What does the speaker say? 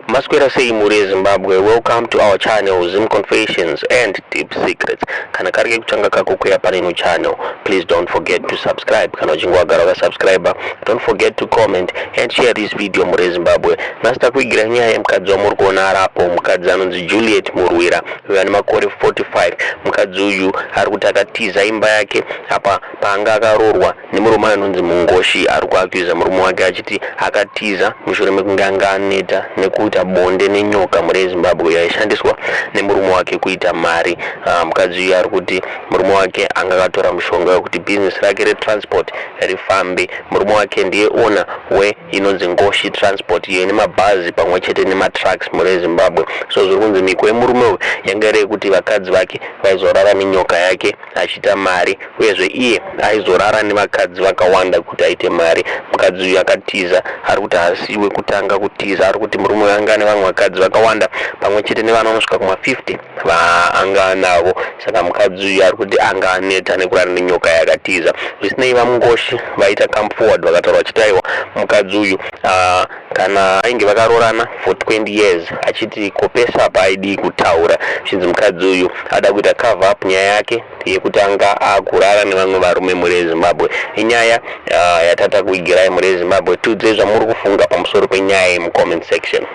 Masquera sei muri Zimbabwe. Welcome to our channel Zim Confessions and Deep Secrets. Kana karike kuchanga kako kuya panino channel. Please don't forget to subscribe. Kana uchingwa gara subscriber. Don't forget to comment and share this video muri Zimbabwe. Nasta kuigira nyaya yemukadzi wamuri kuona arapo, mukadzi anonzi Juliet Murwira. Uyo ane makore 45. Mukadzi uyu ari kuti akatiza imba yake apa panga akarorwa nemurume anonzi Mungoshi. Ari kuakiza murume wake achiti akatiza mushure mekunge anga aneta nekuita bonde nenyoka muri Zimbabwe yaishandiswa nemurume wake kuita mari. Mukadzi uyu ari kuti murume wake anga akatora mushonga wekuti business rake retransport rifambe. Murume wake ndiye owner inonzi Ngoshi Transport iyo ine mabhazi pamwe chete nematrucks muri Zimbabwe. So zviri kunzi miko yemurume uyu yanga iri kuti vakadzi vake vaizorara nenyoka yake achita mari, uyezve iye aizorara nevakadzi vakawanda kuti aite mari. Mukadzi uyu akatiza, ari kuti asiwe kutanga kutiza, ari kuti murume uyu anga ane vamwe vakadzi vakawanda pamwe chete nevana vanosvika kuma50 vaanga anavo. Saka mukadzi uyu ari kuti anga aneta nekurara nenyoka yakatiza. Zvisinei vaMungoshi vaita come forward vakataura vachiti aiwa mukadzi uyu kana ainge vakarorana for 20 years achiti kopesa paaidi kutaura. Zvinzi mukadzi uyu ada kuita cover up nyaya yake yekuti anga akurara nevamwe varume muri Zimbabwe. Inyaya yatata kuigirai muri Zimbabwe. Tiudzei zvamuri kufunga pamusoro penyaya iyi mu comment section.